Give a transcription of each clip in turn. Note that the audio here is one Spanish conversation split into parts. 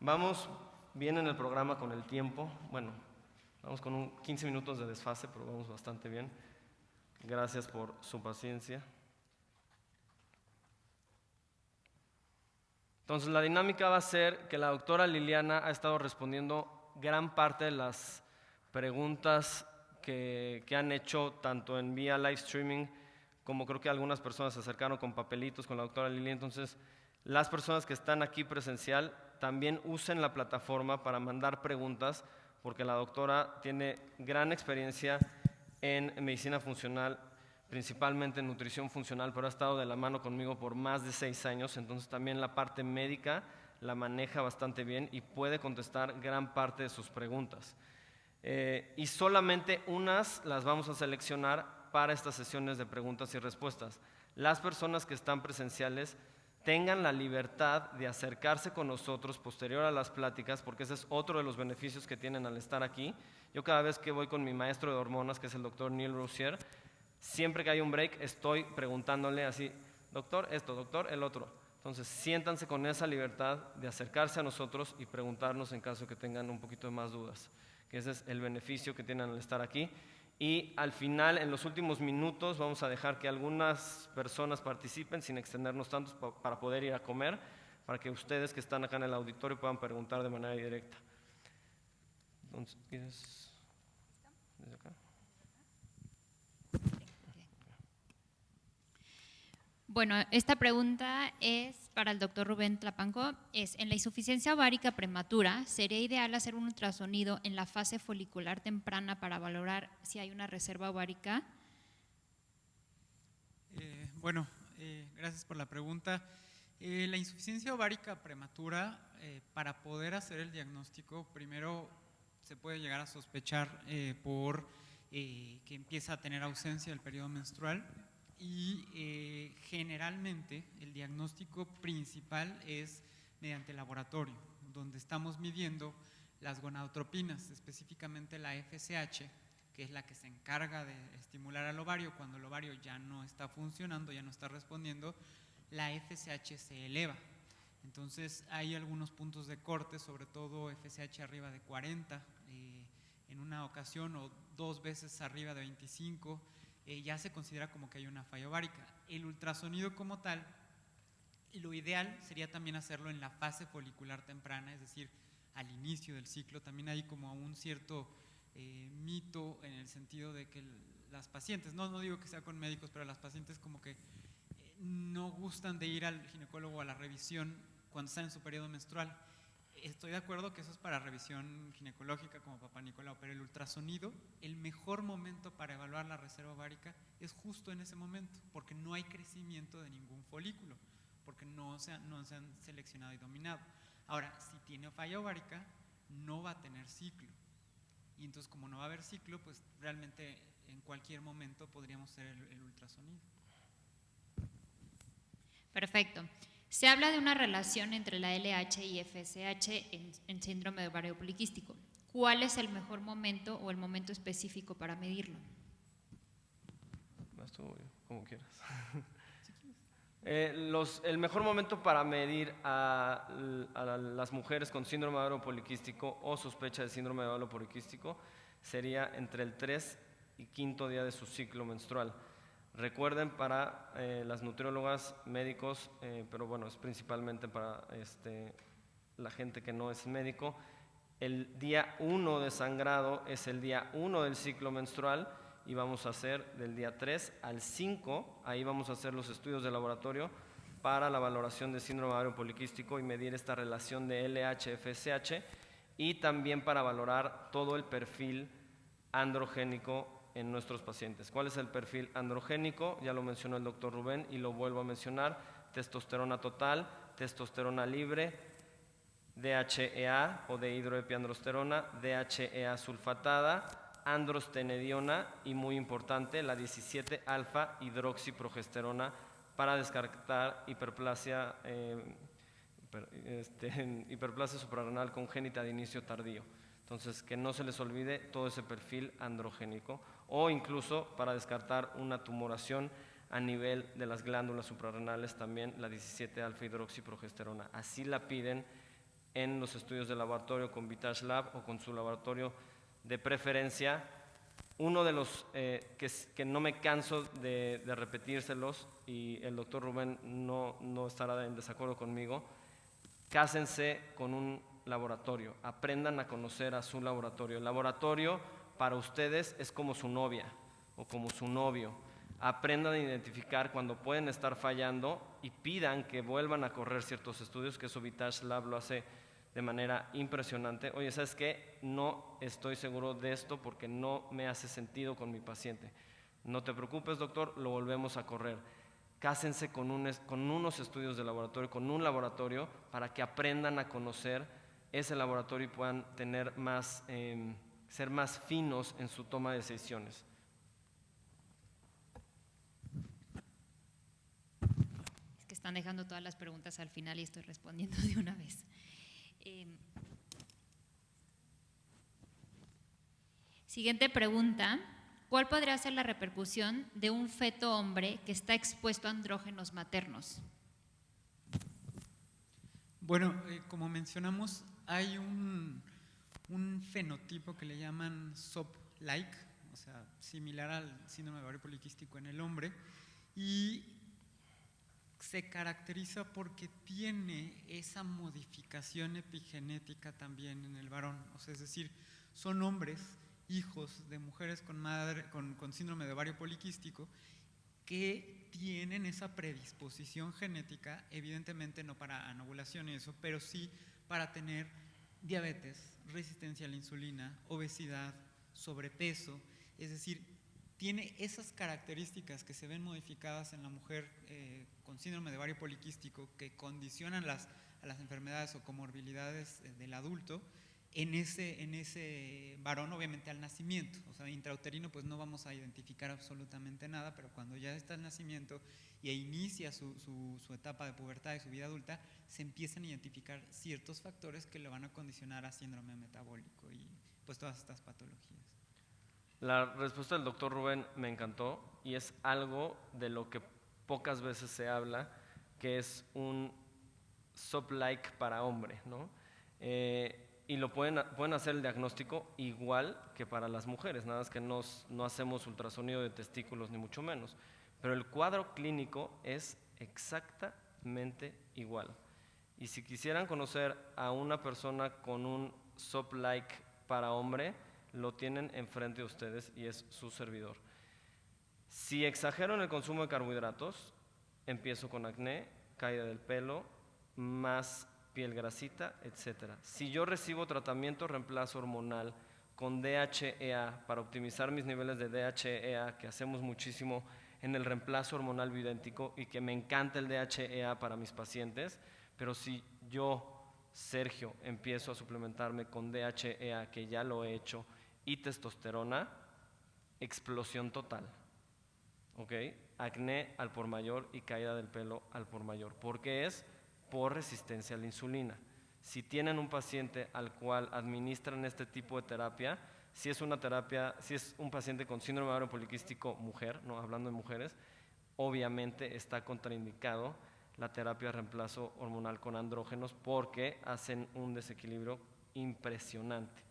Vamos bien en el programa con el tiempo. Bueno, vamos con 15 minutos de desfase, pero vamos bastante bien. Gracias por su paciencia. Entonces, la dinámica va a ser que la doctora Liliana ha estado respondiendo gran parte de las preguntas que han hecho tanto en vía live streaming como creo que algunas personas se acercaron con papelitos con la doctora Liliana. Entonces, las personas que están aquí presencial también usen la plataforma para mandar preguntas, porque la doctora tiene gran experiencia en medicina funcional, principalmente en nutrición funcional, pero ha estado de la mano conmigo por más de 6 años, entonces también la parte médica la maneja bastante bien y puede contestar gran parte de sus preguntas. Y solamente unas las vamos a seleccionar para estas sesiones de preguntas y respuestas. Las personas que están presenciales tengan la libertad de acercarse con nosotros posterior a las pláticas, porque ese es otro de los beneficios que tienen al estar aquí. Yo cada vez que voy con mi maestro de hormonas, que es el doctor Neil Roussier, siempre que hay un break estoy preguntándole así, doctor esto, doctor el otro. Entonces siéntanse con esa libertad de acercarse a nosotros y preguntarnos en caso que tengan un poquito de más dudas, que ese es el beneficio que tienen al estar aquí. Y al final, en los últimos minutos, vamos a dejar que algunas personas participen sin extendernos tantos para poder ir a comer, para que ustedes que están acá en el auditorio puedan preguntar de manera directa. Entonces, ¿quieres? ¿Desde acá? Bueno, esta pregunta es para el doctor Rubén Tlapanco. En la insuficiencia ovárica prematura, ¿sería ideal hacer un ultrasonido en la fase folicular temprana para valorar si hay una reserva ovárica? Gracias por la pregunta. La insuficiencia ovárica prematura, para poder hacer el diagnóstico, primero se puede llegar a sospechar por que empieza a tener ausencia del periodo menstrual y generalmente el diagnóstico principal es mediante laboratorio, donde estamos midiendo las gonadotropinas, específicamente la FSH, que es la que se encarga de estimular al ovario. Cuando el ovario ya no está funcionando, ya no está respondiendo, la FSH se eleva. Entonces hay algunos puntos de corte, sobre todo FSH arriba de 40, en una ocasión o 2 veces arriba de 25, ya se considera como que hay una falla ovárica. El ultrasonido como tal, lo ideal sería también hacerlo en la fase folicular temprana, es decir, al inicio del ciclo. También hay como un cierto mito en el sentido de que las pacientes, no digo que sea con médicos, pero las pacientes como que no gustan de ir al ginecólogo a la revisión cuando están en su periodo menstrual. Estoy de acuerdo que eso es para revisión ginecológica como Papá Nicolau, pero el ultrasonido, el mejor momento para evaluar la reserva ovárica es justo en ese momento, porque no hay crecimiento de ningún folículo, porque no se han seleccionado y dominado. Ahora, si tiene falla ovárica, no va a tener ciclo. Y entonces, como no va a haber ciclo, pues realmente en cualquier momento podríamos hacer el ultrasonido. Perfecto. Se habla de una relación entre la LH y FSH en síndrome de ovario poliquístico. ¿Cuál es el mejor momento o el momento específico para medirlo? Vas tú, como quieras. El mejor momento para medir a las mujeres con síndrome de ovario poliquístico o sospecha de síndrome de ovario poliquístico sería entre el 3 y 5.º día de su ciclo menstrual. Recuerden, para las nutriólogas, médicos, pero bueno, es principalmente para la gente que no es médico, el día 1 de sangrado es el día 1 del ciclo menstrual y vamos a hacer del día 3 al 5, ahí vamos a hacer los estudios de laboratorio para la valoración de síndrome de ovario poliquístico y medir esta relación de LH-FSH y también para valorar todo el perfil androgénico en nuestros pacientes. ¿Cuál es el perfil androgénico? Ya lo mencionó el doctor Rubén y lo vuelvo a mencionar: testosterona total, testosterona libre, DHEA o dehidroepiandrosterona, DHEA sulfatada, androstenediona y, muy importante, la 17-alfa hidroxiprogesterona para descartar hiperplasia, hiperplasia suprarrenal congénita de inicio tardío. Entonces, que no se les olvide todo ese perfil androgénico, o incluso para descartar una tumoración a nivel de las glándulas suprarrenales, también la 17-alfa hidroxiprogesterona. Así la piden en los estudios de laboratorio con Visage Lab o con su laboratorio de preferencia. Uno de los que no me canso de repetírselos, y el doctor Rubén no estará en desacuerdo conmigo: cásense con un laboratorio, aprendan a conocer a su laboratorio. El laboratorio para ustedes es como su novia o como su novio. Aprendan a identificar cuando pueden estar fallando y pidan que vuelvan a correr ciertos estudios, que eso Visage Lab lo hace de manera impresionante. Oye, ¿sabes qué? No estoy seguro de esto porque no me hace sentido con mi paciente. No te preocupes, doctor, lo volvemos a correr. Cásense con unos estudios de laboratorio, con un laboratorio, para que aprendan a conocer ese laboratorio y puedan tener ser más finos en su toma de decisiones. Es que están dejando todas las preguntas al final y estoy respondiendo de una vez. Siguiente pregunta: ¿cuál podría ser la repercusión de un feto hombre que está expuesto a andrógenos maternos? Bueno, como mencionamos, hay un fenotipo que le llaman SOP-like, o sea, similar al síndrome de ovario poliquístico en el hombre, y se caracteriza porque tiene esa modificación epigenética también en el varón. O sea, es decir, son hombres, hijos de mujeres con síndrome de ovario poliquístico, que tienen esa predisposición genética, evidentemente no para anovulación y eso, pero sí para tener diabetes, resistencia a la insulina, obesidad, sobrepeso. Es decir, tiene esas características que se ven modificadas en la mujer con síndrome de ovario poliquístico, que condicionan a las enfermedades o comorbilidades del adulto en ese varón, obviamente al nacimiento. O sea, intrauterino pues no vamos a identificar absolutamente nada, pero cuando ya está el nacimiento e inicia su etapa de pubertad y su vida adulta, se empiezan a identificar ciertos factores que le van a condicionar a síndrome metabólico y pues todas estas patologías. La respuesta del doctor Rubén me encantó, y es algo de lo que pocas veces se habla, que es un SOP-like para hombre, ¿no? Y lo pueden hacer el diagnóstico igual que para las mujeres, nada más que no hacemos ultrasonido de testículos ni mucho menos, pero el cuadro clínico es exactamente igual. Y si quisieran conocer a una persona con un SOP-like para hombre, lo tienen enfrente de ustedes y es su servidor. Si exagero en el consumo de carbohidratos, empiezo con acné, caída del pelo, más piel grasita, etc. Si yo recibo tratamiento reemplazo hormonal con DHEA para optimizar mis niveles de DHEA, que hacemos muchísimo en el reemplazo hormonal bioidéntico y que me encanta el DHEA para mis pacientes, pero si yo, Sergio, empiezo a suplementarme con DHEA, que ya lo he hecho, y testosterona, explosión total. ¿Ok? Acné al por mayor y caída del pelo al por mayor. ¿Por qué es? Por resistencia a la insulina. Si tienen un paciente al cual administran este tipo de terapia, si es un paciente con síndrome de ovario poliquístico mujer, no hablando de mujeres, obviamente está contraindicado la terapia de reemplazo hormonal con andrógenos porque hacen un desequilibrio impresionante.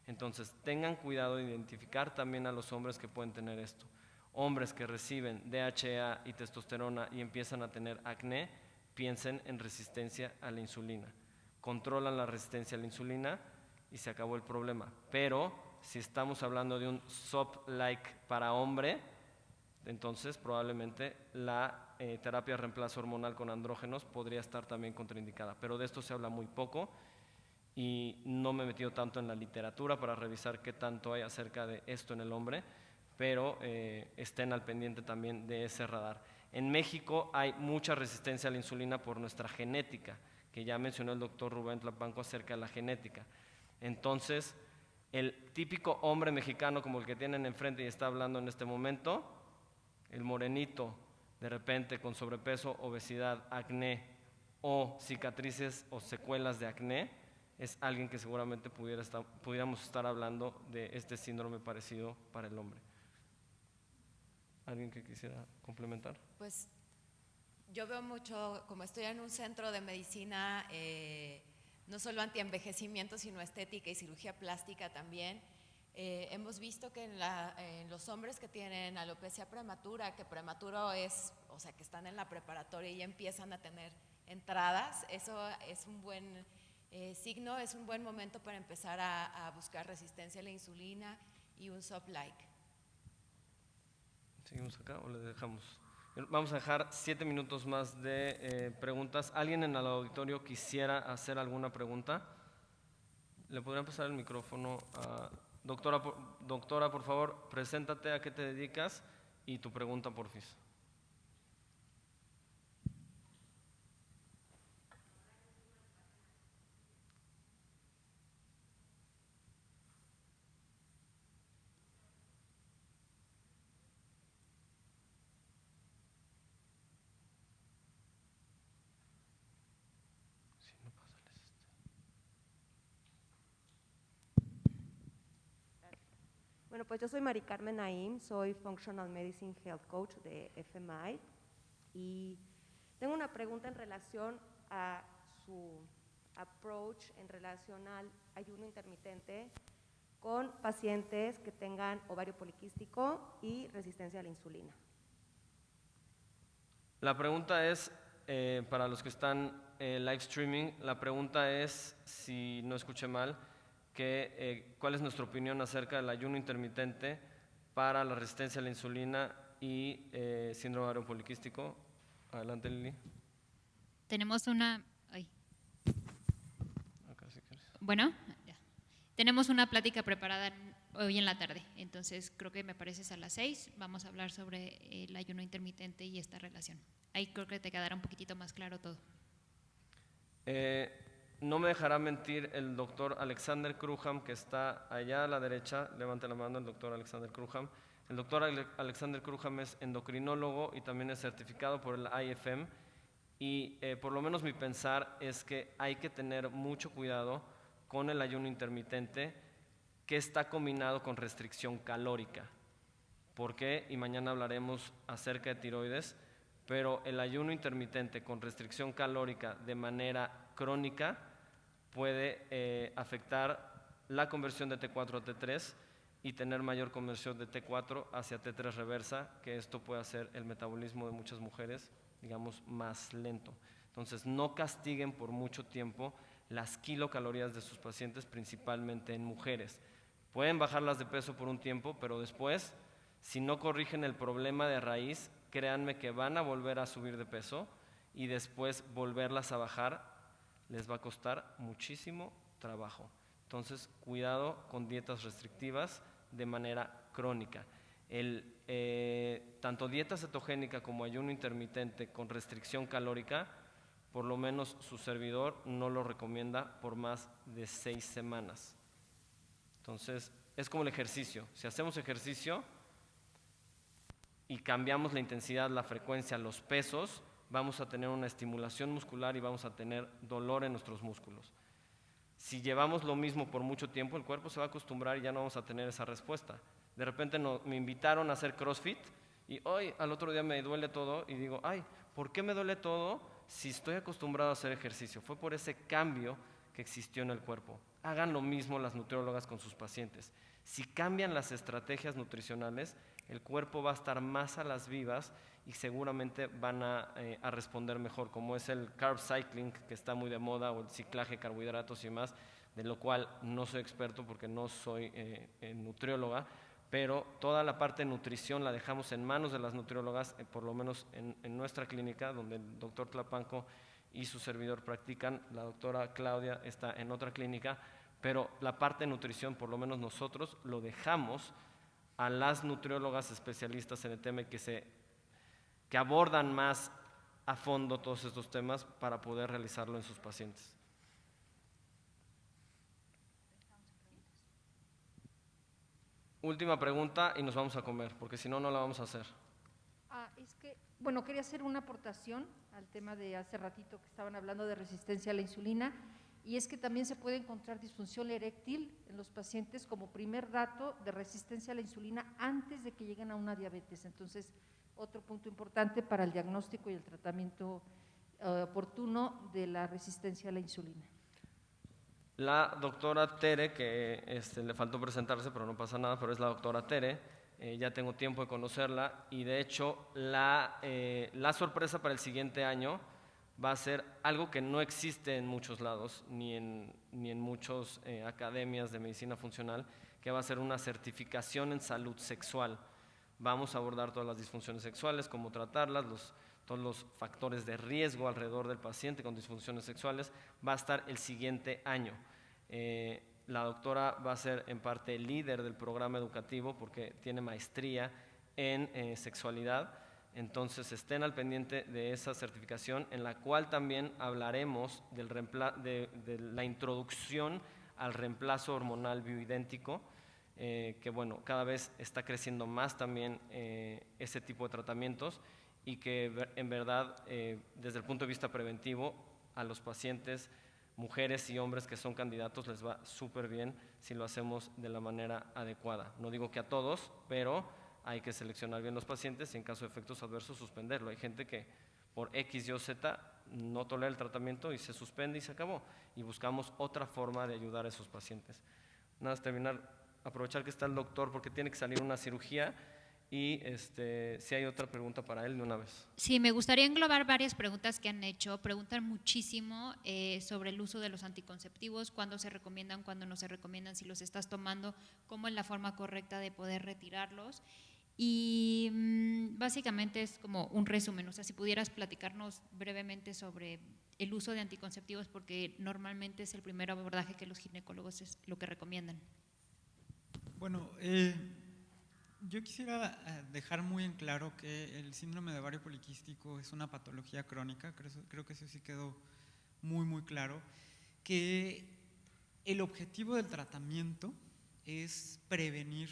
Entonces, tengan cuidado de identificar también a los hombres que pueden tener esto. Hombres que reciben DHEA y testosterona y empiezan a tener acné, piensen en resistencia a la insulina. Controlan la resistencia a la insulina y se acabó el problema. Pero si estamos hablando de un SOP-like para hombre, entonces probablemente la terapia de reemplazo hormonal con andrógenos podría estar también contraindicada. Pero de esto se habla muy poco y no me he metido tanto en la literatura para revisar qué tanto hay acerca de esto en el hombre, pero estén al pendiente también de ese radar. En México hay mucha resistencia a la insulina por nuestra genética, que ya mencionó el doctor Rubén Tlapanco acerca de la genética. Entonces, el típico hombre mexicano como el que tienen enfrente y está hablando en este momento, el morenito, de repente con sobrepeso, obesidad, acné o cicatrices o secuelas de acné, es alguien que seguramente pudiéramos estar hablando de este síndrome parecido para el hombre. ¿Alguien que quisiera complementar? Pues yo veo mucho, como estoy en un centro de medicina, no solo antienvejecimiento, sino estética y cirugía plástica también. Hemos visto que en los hombres que tienen alopecia prematura, que prematuro es, o sea, que están en la preparatoria y ya empiezan a tener entradas, eso es un buen signo, es un buen momento para empezar a buscar resistencia a la insulina y un soft-like. ¿Seguimos acá o le dejamos? Vamos a dejar 7 minutos más de preguntas. ¿Alguien en el auditorio quisiera hacer alguna pregunta? ¿Le podrían pasar el micrófono a doctora? Doctora, por favor, preséntate, a qué te dedicas y tu pregunta, porfis. Bueno, pues yo soy Mari Carmen Naim, soy Functional Medicine Health Coach de FMI y tengo una pregunta en relación a su approach en relación al ayuno intermitente con pacientes que tengan ovario poliquístico y resistencia a la insulina. La pregunta es, para los que están live streaming, la pregunta es, si no escuché mal, ¿cuál es nuestra opinión acerca del ayuno intermitente para la resistencia a la insulina y síndrome ovario poliquístico? Adelante, Lili. Tenemos una… Acá, si quieres. Bueno, ya. Tenemos una plática preparada hoy en la tarde, entonces creo que me parece es a las 6. Vamos a hablar sobre el ayuno intermitente y esta relación. Ahí creo que te quedará un poquitito más claro todo. No me dejará mentir el doctor Alexander Cruham, que está allá a la derecha. Levante la mano el doctor Alexander Cruham. El doctor Alexander Cruham es endocrinólogo y también es certificado por el IFM. Y por lo menos mi pensar es que hay que tener mucho cuidado con el ayuno intermitente que está combinado con restricción calórica. ¿Por qué? Y mañana hablaremos acerca de tiroides, pero el ayuno intermitente con restricción calórica de manera crónica puede afectar la conversión de T4 a T3 y tener mayor conversión de T4 hacia T3 reversa, que esto puede hacer el metabolismo de muchas mujeres, digamos, más lento. Entonces, no castiguen por mucho tiempo las kilocalorías de sus pacientes, principalmente en mujeres. Pueden bajarlas de peso por un tiempo, pero después, si no corrigen el problema de raíz, créanme que van a volver a subir de peso y después volverlas a bajar les va a costar muchísimo trabajo. Entonces, cuidado con dietas restrictivas de manera crónica. Tanto dieta cetogénica como ayuno intermitente con restricción calórica, por lo menos su servidor no lo recomienda por más de 6 semanas. Entonces, es como el ejercicio. Si hacemos ejercicio y cambiamos la intensidad, la frecuencia, los pesos, vamos a tener una estimulación muscular y vamos a tener dolor en nuestros músculos. Si llevamos lo mismo por mucho tiempo, el cuerpo se va a acostumbrar y ya no vamos a tener esa respuesta. De repente me invitaron a hacer CrossFit y hoy al otro día me duele todo y digo, ay, ¿por qué me duele todo si estoy acostumbrado a hacer ejercicio? Fue por ese cambio que existió en el cuerpo. Hagan lo mismo las nutriólogas con sus pacientes. Si cambian las estrategias nutricionales, el cuerpo va a estar más a las vivas y seguramente van a responder mejor, como es el carb cycling, que está muy de moda, o el ciclaje de carbohidratos y más, de lo cual no soy experto porque no soy nutrióloga, pero toda la parte de nutrición la dejamos en manos de las nutriólogas, por lo menos en nuestra clínica, donde el doctor Tlapanco y su servidor practican. La doctora Claudia está en otra clínica, pero la parte de nutrición, por lo menos nosotros, lo dejamos a las nutriólogas especialistas en el tema que abordan más a fondo todos estos temas para poder realizarlo en sus pacientes. Última pregunta y nos vamos a comer, porque si no, no la vamos a hacer. Es que, bueno, quería hacer una aportación al tema de hace ratito que estaban hablando de resistencia a la insulina, y es que también se puede encontrar disfunción eréctil en los pacientes como primer dato de resistencia a la insulina antes de que lleguen a una diabetes. Entonces, otro punto importante para el diagnóstico y el tratamiento oportuno de la resistencia a la insulina. La doctora Tere, que le faltó presentarse, pero no pasa nada, pero es la doctora Tere, ya tengo tiempo de conocerla y de hecho la sorpresa para el siguiente año va a ser algo que no existe en muchos lados, ni en muchas academias de medicina funcional, que va a ser una certificación en salud sexual. Vamos a abordar todas las disfunciones sexuales, cómo tratarlas, todos los factores de riesgo alrededor del paciente con disfunciones sexuales. Va a estar el siguiente año. La doctora va a ser en parte líder del programa educativo porque tiene maestría en sexualidad. Entonces estén al pendiente de esa certificación, en la cual también hablaremos de la introducción al reemplazo hormonal bioidéntico, que bueno, cada vez está creciendo más también ese tipo de tratamientos y que en verdad desde el punto de vista preventivo a los pacientes, mujeres y hombres que son candidatos les va súper bien si lo hacemos de la manera adecuada. No digo que a todos, pero hay que seleccionar bien los pacientes y en caso de efectos adversos suspenderlo. Hay gente que por X, Y o Z no tolera el tratamiento y se suspende y se acabó. Y buscamos otra forma de ayudar a esos pacientes. Nada más terminar, aprovechar que está el doctor porque tiene que salir una cirugía y si hay otra pregunta para él de una vez. Sí, me gustaría englobar varias preguntas que han hecho. Preguntan muchísimo sobre el uso de los anticonceptivos, cuándo se recomiendan, cuándo no se recomiendan, si los estás tomando, cómo es la forma correcta de poder retirarlos. Y básicamente es como un resumen, o sea, si pudieras platicarnos brevemente sobre el uso de anticonceptivos, porque normalmente es el primer abordaje que los ginecólogos es lo que recomiendan. Bueno, yo quisiera dejar muy en claro que el síndrome de ovario poliquístico es una patología crónica, creo que eso sí quedó muy, muy claro, que el objetivo del tratamiento es prevenir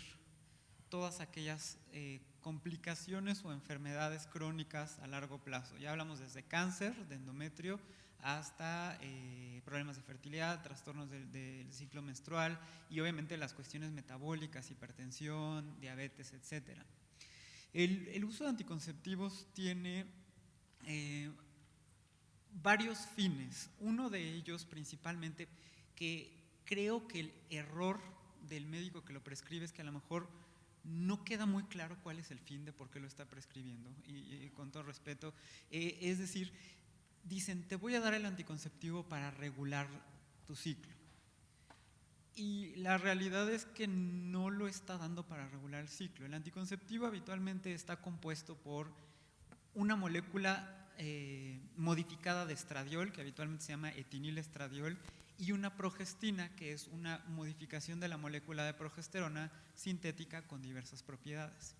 todas aquellas complicaciones o enfermedades crónicas a largo plazo. Ya hablamos desde cáncer de endometrio hasta problemas de fertilidad, trastornos del ciclo menstrual y obviamente las cuestiones metabólicas, hipertensión, diabetes, etc. El uso de anticonceptivos tiene varios fines. Uno de ellos principalmente, que creo que el error del médico que lo prescribe es que a lo mejor no queda muy claro cuál es el fin de por qué lo está prescribiendo y con todo respeto, es decir, dicen te voy a dar el anticonceptivo para regular tu ciclo y la realidad es que no lo está dando para regular el ciclo. El anticonceptivo habitualmente está compuesto por una molécula modificada de estradiol, que habitualmente se llama etinilestradiol, y una progestina, que es una modificación de la molécula de progesterona sintética con diversas propiedades.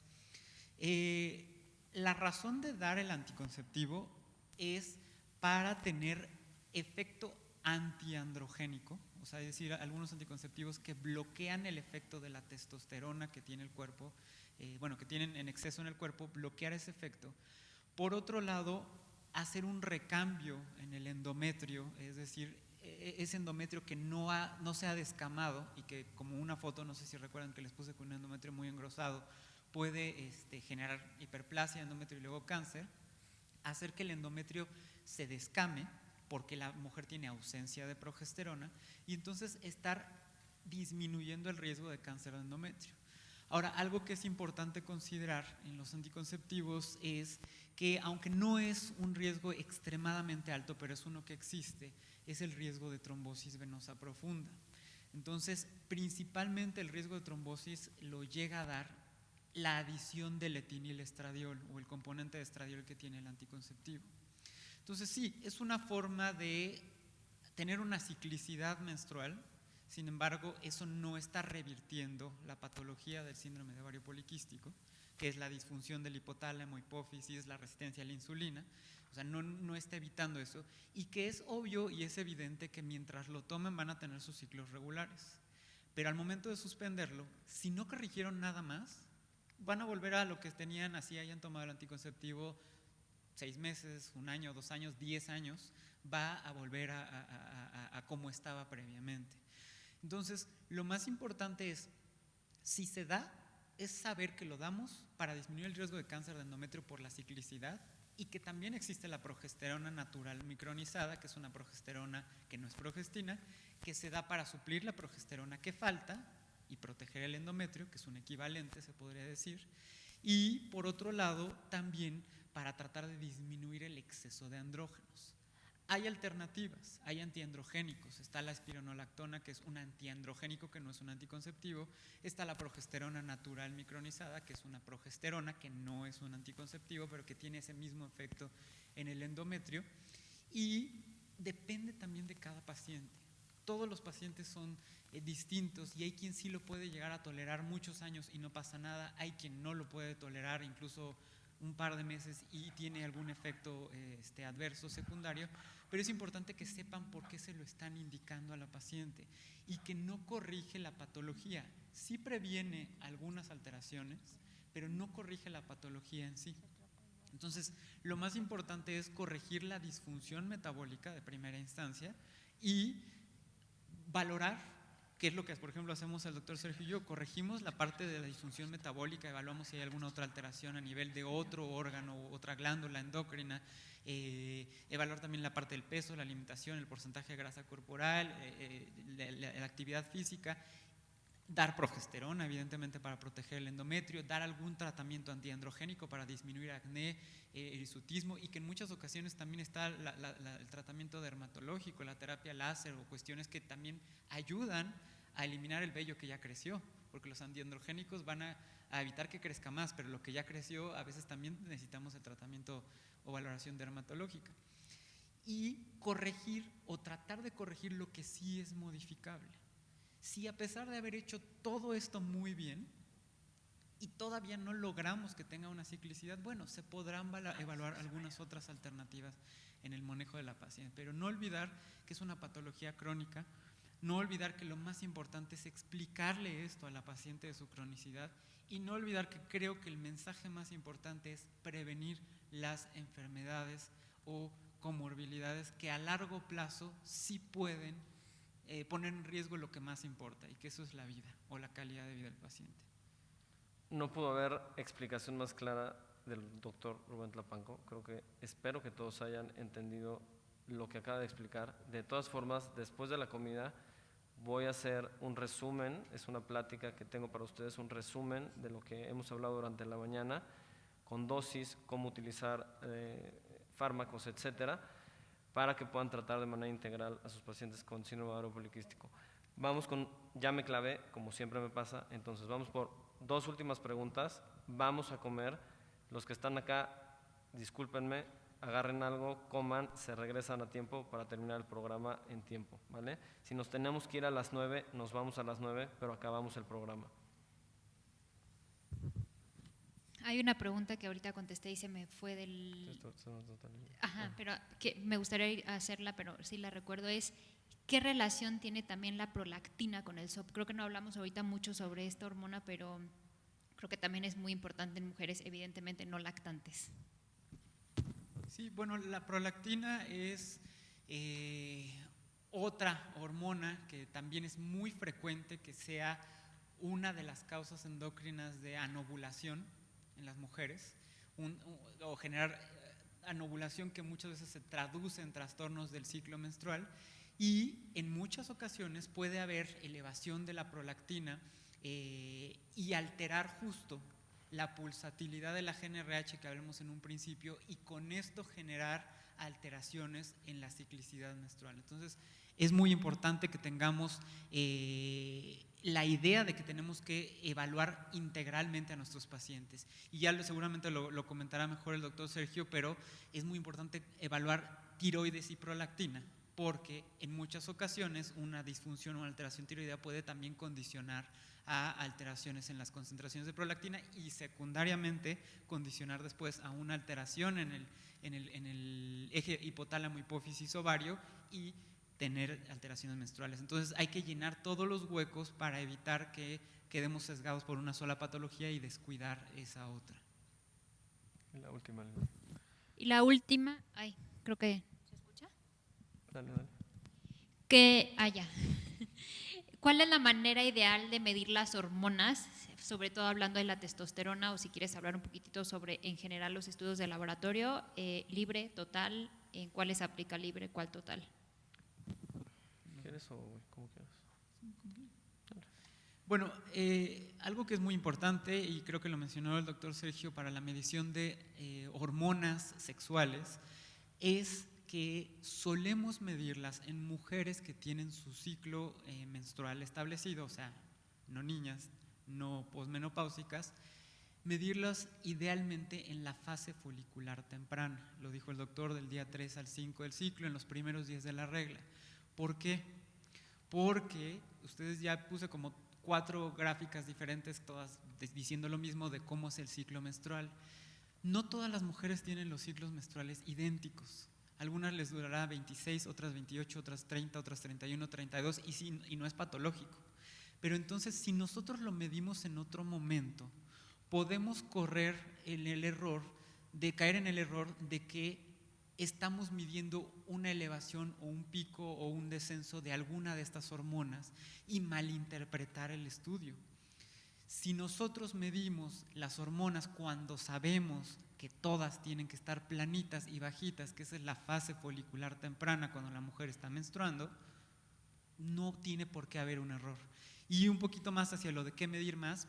La razón de dar el anticonceptivo es para tener efecto antiandrogénico, o sea, es decir, algunos anticonceptivos que bloquean el efecto de la testosterona que tiene el cuerpo, que tienen en exceso en el cuerpo, bloquear ese efecto. Por otro lado, hacer un recambio en el endometrio, es decir, ese endometrio que no se ha descamado y que, como una foto, no sé si recuerdan que les puse con un endometrio muy engrosado, puede generar hiperplasia, endometrio y luego cáncer, hacer que el endometrio se descame porque la mujer tiene ausencia de progesterona y entonces estar disminuyendo el riesgo de cáncer de endometrio. Ahora, algo que es importante considerar en los anticonceptivos es que, aunque no es un riesgo extremadamente alto, pero es uno que existe, es el riesgo de trombosis venosa profunda. Entonces, principalmente el riesgo de trombosis lo llega a dar la adición del etinilestradiol o el componente de estradiol que tiene el anticonceptivo. Entonces, sí, es una forma de tener una ciclicidad menstrual. Sin embargo, eso no está revirtiendo la patología del síndrome de ovario poliquístico, que es la disfunción del hipotálamo, hipófisis, la resistencia a la insulina. O sea, no está evitando eso, y que es obvio y es evidente que mientras lo tomen van a tener sus ciclos regulares. Pero al momento de suspenderlo, si no corrigieron nada más, van a volver a lo que tenían, así hayan tomado el anticonceptivo 6 meses, 1 año, 2 años, 10 años, va a volver a como estaba previamente. Entonces, lo más importante es, si se da, es saber que lo damos para disminuir el riesgo de cáncer de endometrio por la ciclicidad y que también existe la progesterona natural micronizada, que es una progesterona que no es progestina, que se da para suplir la progesterona que falta y proteger el endometrio, que es un equivalente, se podría decir, y por otro lado también para tratar de disminuir el exceso de andrógenos. Hay alternativas, hay antiandrogénicos, está la espironolactona, que es un antiandrogénico que no es un anticonceptivo, está la progesterona natural micronizada, que es una progesterona que no es un anticonceptivo, pero que tiene ese mismo efecto en el endometrio, y depende también de cada paciente. Todos los pacientes son distintos y hay quien sí lo puede llegar a tolerar muchos años y no pasa nada, hay quien no lo puede tolerar incluso un par de meses y tiene algún efecto adverso secundario, pero es importante que sepan por qué se lo están indicando a la paciente y que no corrige la patología. Sí previene algunas alteraciones, pero no corrige la patología en sí. Entonces, lo más importante es corregir la disfunción metabólica de primera instancia y valorar, que es lo que, por ejemplo, hacemos el doctor Sergio y yo, corregimos la parte de la disfunción metabólica, evaluamos si hay alguna otra alteración a nivel de otro órgano, otra glándula endocrina, evaluar también la parte del peso, la alimentación, el porcentaje de grasa corporal, la actividad física, dar progesterona, evidentemente, para proteger el endometrio, dar algún tratamiento antiandrogénico para disminuir acné, hirsutismo, y que en muchas ocasiones también está el tratamiento dermatológico, la terapia láser o cuestiones que también ayudan a eliminar el vello que ya creció, porque los antiandrogénicos van a evitar que crezca más, pero lo que ya creció a veces también necesitamos el tratamiento o valoración dermatológica. Y corregir o tratar de corregir lo que sí es modificable. Si a pesar de haber hecho todo esto muy bien y todavía no logramos que tenga una ciclicidad, bueno, se podrán evaluar algunas otras alternativas en el manejo de la paciente, pero no olvidar que es una patología crónica, no olvidar que lo más importante es explicarle esto a la paciente de su cronicidad y no olvidar que creo que el mensaje más importante es prevenir las enfermedades o comorbilidades que a largo plazo sí pueden poner en riesgo lo que más importa, y que eso es la vida o la calidad de vida del paciente. No pudo haber explicación más clara del doctor Rubén Tlapanco. Espero que todos hayan entendido lo que acaba de explicar. De todas formas, después de la comida voy a hacer un resumen, es una plática que tengo para ustedes, un resumen de lo que hemos hablado durante la mañana, con dosis, cómo utilizar fármacos, etcétera, para que puedan tratar de manera integral a sus pacientes con síndrome ovario poliquístico. Vamos con, ya me clavé, como siempre me pasa, entonces vamos por 2 últimas preguntas, vamos a comer. Los que están acá, discúlpenme, agarren algo, coman, se regresan a tiempo para terminar el programa en tiempo, ¿vale? Si nos tenemos que ir a las 9, nos vamos a las 9, pero acabamos el programa. Hay una pregunta que ahorita contesté y se me fue del… Ajá, pero que me gustaría hacerla, pero sí la recuerdo, es ¿qué relación tiene también la prolactina con el SOP? Creo que no hablamos ahorita mucho sobre esta hormona, pero creo que también es muy importante en mujeres evidentemente no lactantes. Sí, bueno, la prolactina es otra hormona que también es muy frecuente que sea una de las causas endocrinas de anovulación en las mujeres, o generar anovulación que muchas veces se traduce en trastornos del ciclo menstrual, y en muchas ocasiones puede haber elevación de la prolactina y alterar justo la pulsatilidad de la GnRH que hablamos en un principio, y con esto generar alteraciones en la ciclicidad menstrual. Entonces es muy importante que tengamos la idea de que tenemos que evaluar integralmente a nuestros pacientes, y ya seguramente lo comentará mejor el doctor Sergio, pero es muy importante evaluar tiroides y prolactina, porque en muchas ocasiones una disfunción o una alteración tiroidea puede también condicionar a alteraciones en las concentraciones de prolactina y secundariamente condicionar después a una alteración en el eje hipotálamo, hipófisis, ovario, y tener alteraciones menstruales. Entonces hay que llenar todos los huecos para evitar que quedemos sesgados por una sola patología y descuidar esa otra. La última. Y la última, creo que ¿se escucha? Dale. Que ¿Cuál es la manera ideal de medir las hormonas? Sobre todo hablando de la testosterona, o si quieres hablar un poquitito sobre en general los estudios de laboratorio, libre, total, en cuáles aplica libre, cuál total. ¿Quieres o cómo quieres? Bueno, algo que es muy importante, y creo que lo mencionó el doctor Sergio, para la medición de hormonas sexuales, es que solemos medirlas en mujeres que tienen su ciclo menstrual establecido, o sea, no niñas, no posmenopáusicas, medirlas idealmente en la fase folicular temprana. Lo dijo el doctor, del día 3 al 5 del ciclo, en los primeros días de la regla. ¿Por qué? Porque ustedes ya puse como 4 gráficas diferentes, todas diciendo lo mismo de cómo es el ciclo menstrual. No todas las mujeres tienen los ciclos menstruales idénticos. Algunas les durará 26, otras 28, otras 30, otras 31, 32 y no es patológico. Pero entonces, si nosotros lo medimos en otro momento, podemos correr en el error de caer en el error de que estamos midiendo una elevación o un pico o un descenso de alguna de estas hormonas y malinterpretar el estudio. Si nosotros medimos las hormonas cuando sabemos que todas tienen que estar planitas y bajitas, que esa es la fase folicular temprana cuando la mujer está menstruando, no tiene por qué haber un error. Y un poquito más hacia lo de qué medir más,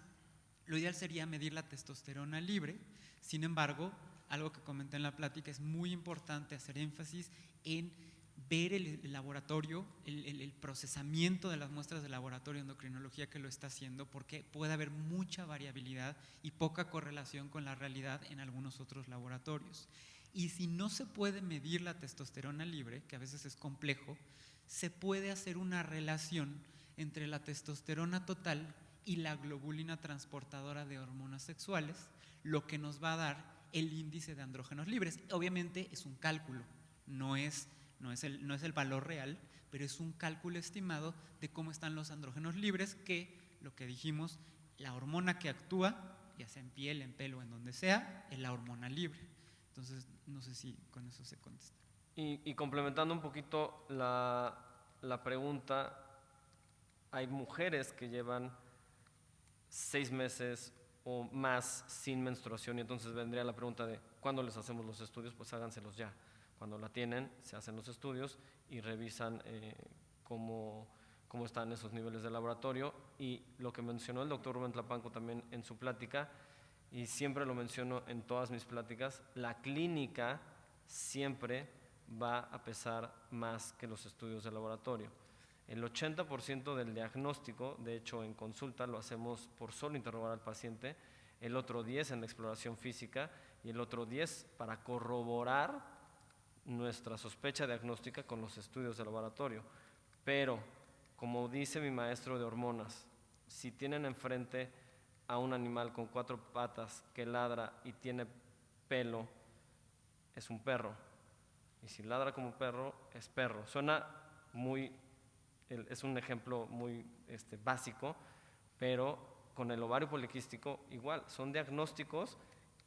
lo ideal sería medir la testosterona libre. Sin embargo, algo que comenté en la plática, es muy importante hacer énfasis en ver el laboratorio, el procesamiento de las muestras de laboratorio de endocrinología que lo está haciendo, porque puede haber mucha variabilidad y poca correlación con la realidad en algunos otros laboratorios. Y si no se puede medir la testosterona libre, que a veces es complejo, se puede hacer una relación entre la testosterona total y la globulina transportadora de hormonas sexuales, lo que nos va a dar el índice de andrógenos libres. Obviamente es un cálculo, no es el valor real, pero es un cálculo estimado de cómo están los andrógenos libres, que lo que dijimos, la hormona que actúa, ya sea en piel, en pelo, en donde sea, es la hormona libre. Entonces, no sé si con eso se contesta. Y complementando un poquito la pregunta, hay mujeres que llevan 6 meses o más sin menstruación, y entonces vendría la pregunta de ¿cuándo les hacemos los estudios? Pues háganselos ya. Cuando la tienen, se hacen los estudios y revisan cómo están esos niveles de laboratorio. Y lo que mencionó el doctor Rubén Tlapanco también en su plática, y siempre lo menciono en todas mis pláticas, la clínica siempre va a pesar más que los estudios de laboratorio. El 80% del diagnóstico, de hecho en consulta, lo hacemos por solo interrogar al paciente, el otro 10% en la exploración física y el otro 10% para corroborar nuestra sospecha diagnóstica con los estudios de laboratorio. Pero, como dice mi maestro de hormonas, si tienen enfrente a un animal con 4 patas que ladra y tiene pelo, es un perro. Y si ladra como perro, es perro. Suena muy... Es un ejemplo muy básico, pero con el ovario poliquístico igual, son diagnósticos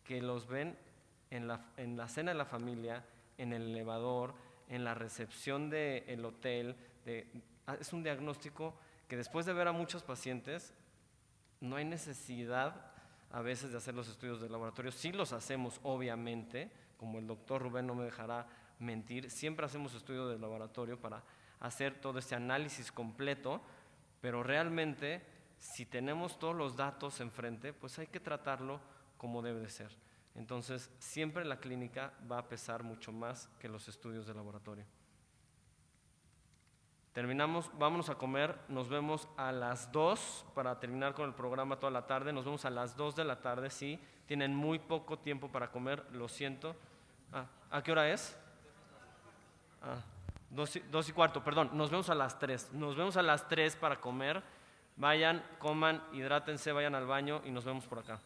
que los ven en la cena de la familia, en el elevador, en la recepción del hotel. Es un diagnóstico que después de ver a muchos pacientes, no hay necesidad a veces de hacer los estudios de laboratorio. Sí los hacemos, obviamente, como el doctor Rubén no me dejará mentir, siempre hacemos estudios de laboratorio para hacer todo este análisis completo, pero realmente si tenemos todos los datos enfrente, pues hay que tratarlo como debe de ser. Entonces, siempre la clínica va a pesar mucho más que los estudios de laboratorio. Terminamos, vámonos a comer, nos vemos a las 2 para terminar con el programa toda la tarde, nos vemos a las 2 de la tarde, sí, tienen muy poco tiempo para comer, lo siento. ¿A qué hora es? 2:15, perdón, nos vemos a las 3. Nos vemos a las 3 para comer. Vayan, coman, hidrátense, vayan al baño y nos vemos por acá.